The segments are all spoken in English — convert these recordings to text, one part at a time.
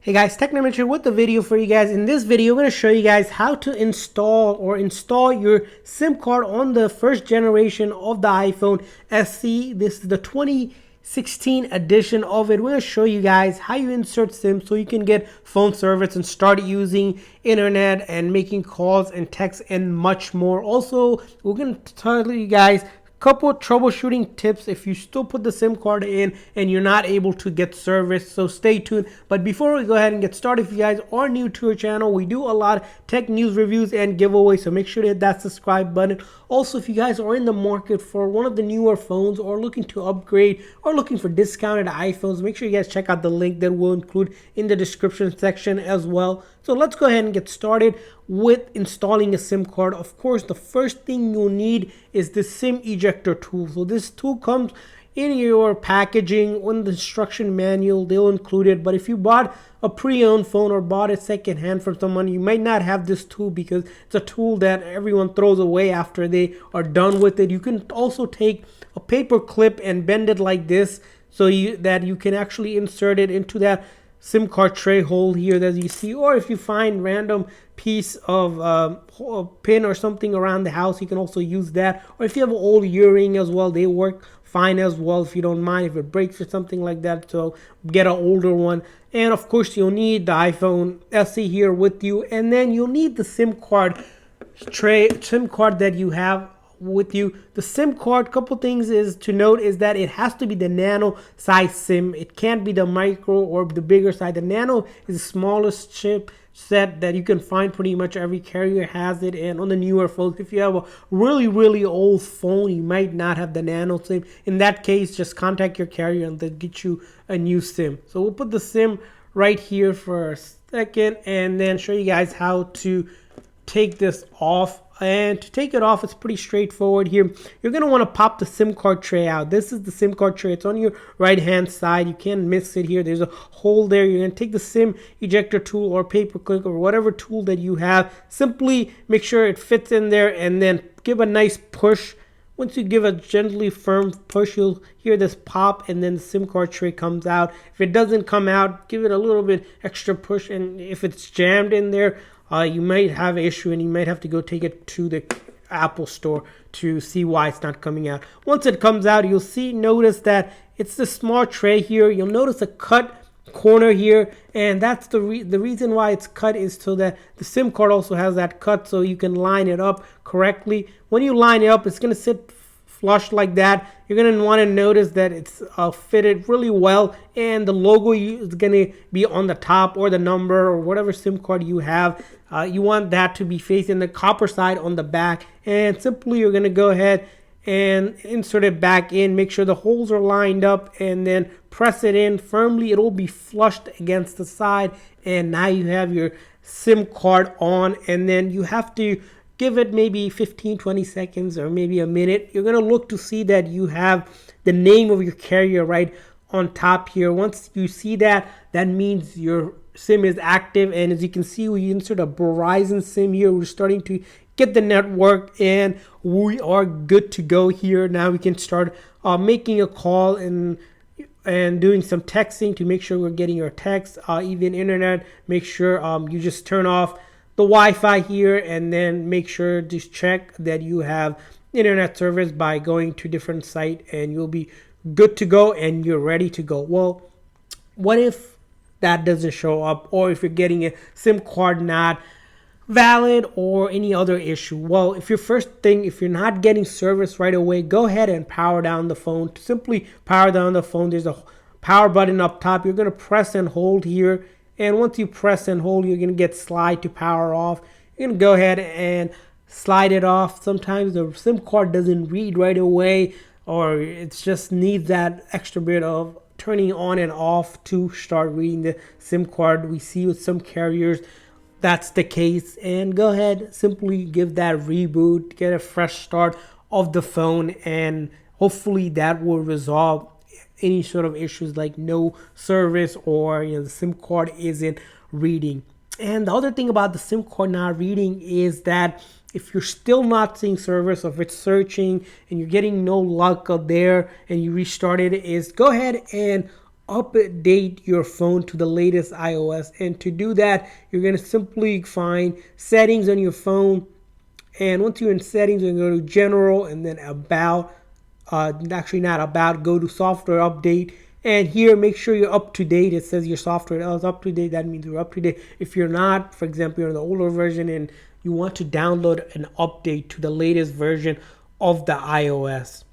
Hey guys, Technometer here with the video for you guys. In this video, I'm going to show you guys how to install your SIM card on the first generation of the iPhone SE. This is the 2016 edition of it. We're going to show you guys how you insert SIM so you can get phone service and start using internet and making calls and texts and much more. Also, we're going to tell you guys couple troubleshooting tips if you still put the SIM card in and you're not able to get service, so stay tuned. But before we go ahead and get started, if you guys are new to our channel, we do a lot of tech news reviews and giveaways, so make sure to hit that subscribe button. Also, if you guys are in the market for one of the newer phones or looking to upgrade or looking for discounted iPhones, make sure you guys check out the link that we'll include in the description section as well. So let's go ahead and get started with installing a SIM card. Of course, the first thing you'll need is the SIM ejector tool. So this tool comes in your packaging. On the instruction manual, they'll include it. But if you bought a pre-owned phone or bought it secondhand from someone, you might not have this tool because it's a tool that everyone throws away after they are done with it. You can also take a paper clip and bend it like this so that you can actually insert it into that SIM card tray hole here that you see, or if you find random piece of pin or something around the house, you can also use that. Or if you have an old earring as well, they work fine as well if you don't mind if it breaks or something like that. So get an older one. And of course, you'll need the iPhone SE here with you, and then you'll need the SIM card that you have with you. The SIM card, couple things is to note is that it has to be the nano size SIM. It can't be the micro or the bigger side. The nano is the smallest chip set that you can find. Pretty much every carrier has it, and on the newer phones, if you have a really old phone, you might not have the nano SIM. In that case, just contact your carrier and they'll get you a new SIM. So we'll put the SIM right here for a second and then show you guys how to take this off. And to take it off, it's pretty straightforward here. You're going to want to pop the SIM card tray out. This is the SIM card tray. It's on your right hand side. You can't miss it here. There's a hole there. You're going to take the SIM ejector tool or paper clip or whatever tool that you have. Simply make sure it fits in there and then give a nice push. Once you give a gently firm push, you'll hear this pop and then the SIM card tray comes out. If it doesn't come out, give it a little bit extra push, and if it's jammed in there, you might have an issue and you might have to go take it to the Apple store to see why it's not coming out. Once it comes out, you'll notice that it's the small tray here. You'll notice a cut corner here, and that's the reason why it's cut is so that the SIM card also has that cut so you can line it up correctly. When you line it up, it's going to sit flush like that. You're going to want to notice that it's fitted really well, and the logo is going to be on the top, or the number or whatever SIM card you have. You want that to be facing the copper side on the back, and simply you're going to go ahead and insert it back in. Make sure the holes are lined up and then press it in firmly. It will be flushed against the side, and now you have your SIM card on. And then you have to give it maybe 15-20 seconds or maybe a minute. You're going to look to see that you have the name of your carrier right on top here. Once you see that, that means your SIM is active. And as you can see, we insert a Verizon SIM here. We're starting to get the network and we are good to go here. Now we can start making a call and doing some texting to make sure we're getting your text, even internet. Make sure you just turn off the Wi-Fi here, and then make sure to check that you have internet service by going to different site, and you'll be good to go and you're ready to go. Well, what if that doesn't show up, or if you're getting a SIM card not valid or any other issue? Well, if you're not getting service right away, go ahead and power down the phone. To simply power down the phone, there's a power button up top. You're going to press and hold here. And once you press and hold, you're going to get slide to power off. You're going to go ahead and slide it off. Sometimes the SIM card doesn't read right away, or it just needs that extra bit of turning on and off to start reading the SIM card. We see with some carriers that's the case. And go ahead, simply give that reboot, get a fresh start of the phone, and hopefully that will resolve any sort of issues like no service or the SIM card isn't reading. And the other thing about the SIM card not reading is that if you're still not seeing service, or if it's searching and you're getting no luck out there and you restart it, is go ahead and update your phone to the latest iOS. And to do that, you're going to simply find settings on your phone, and once you're in settings, you're going to go to general and then about. Actually not about, go to software update, and here make sure you're up to date. It says your software is up to date, that means you're up to date. If you're not, for example, you're in the older version and you want to download an update to the latest version of the iOS.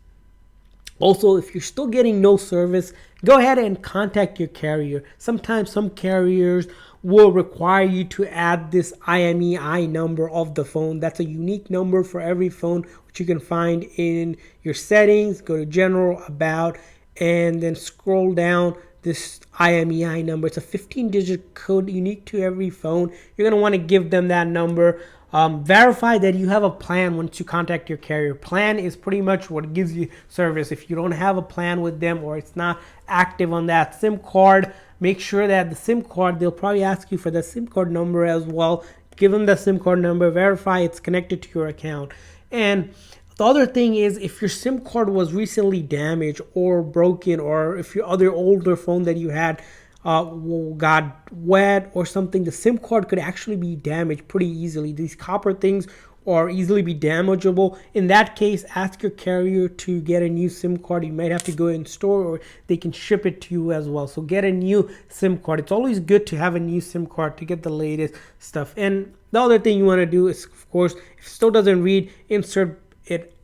Also, if you're still getting no service, go ahead and contact your carrier. Sometimes some carriers will require you to add this IMEI number of the phone. That's a unique number for every phone, which you can find in your settings. Go to general, about, and then scroll down this IMEI number. It's a 15-digit code unique to every phone. You're going to want to give them that number. Verify that you have a plan once you contact your carrier. Plan is pretty much what gives you service. If you don't have a plan with them or it's not active on that SIM card, make sure that the SIM card, they'll probably ask you for the SIM card number as well. Give them the SIM card number, verify it's connected to your account. And the other thing is, if your SIM card was recently damaged or broken, or if your other older phone that you had got wet or something, the SIM card could actually be damaged pretty easily. These copper things are easily be damageable. In that case, ask your carrier to get a new SIM card. You might have to go in store, or they can ship it to you as well. So get a new SIM card. It's always good to have a new SIM card to get the latest stuff. And the other thing you want to do is, of course, if it still doesn't read, insert it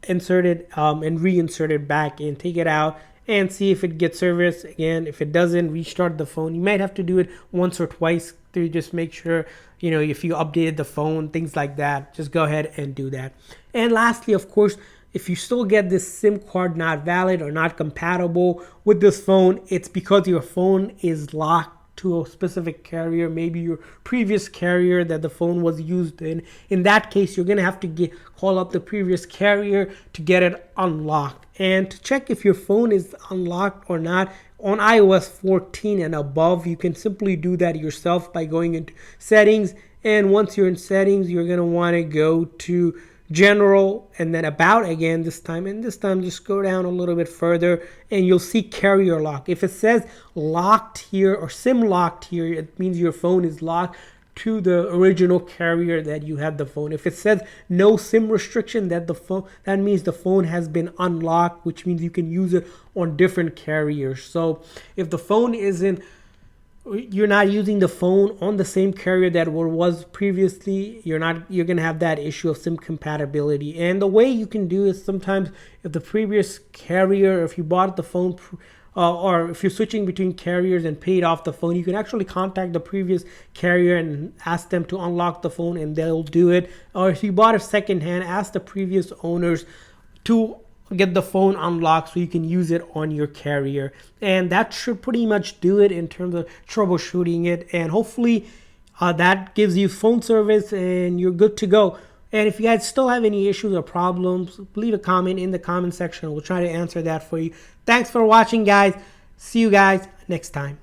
and reinsert it back in. Take it out and see if it gets service again. If it doesn't, restart the phone. You might have to do it once or twice to just make sure, if you updated the phone, things like that. Just go ahead and do that. And lastly, of course, if you still get this SIM card not valid or not compatible with this phone, it's because your phone is locked to a specific carrier, maybe your previous carrier that the phone was used in. In that case, you're going to have to call up the previous carrier to get it unlocked. And to check if your phone is unlocked or not, on iOS 14 and above, you can simply do that yourself by going into settings. And once you're in settings, you're going to want to go to general and then about again this time. And this time just go down a little bit further and you'll see carrier lock. If it says locked here or SIM locked here, it means your phone is locked to the original carrier that you had the phone. If it says no SIM restriction, that means the phone has been unlocked, which means you can use it on different carriers. So if the phone you're not using the phone on the same carrier that was previously, you're going to have that issue of SIM compatibility. And the way you can do is, sometimes if the previous carrier, if you bought the phone or if you're switching between carriers and paid off the phone, you can actually contact the previous carrier and ask them to unlock the phone and they'll do it. Or if you bought it secondhand, ask the previous owners to get the phone unlocked so you can use it on your carrier. And that should pretty much do it in terms of troubleshooting it. And hopefully that gives you phone service and you're good to go. And if you guys still have any issues or problems, leave a comment in the comment section. We'll try to answer that for you. Thanks for watching, guys. See you guys next time.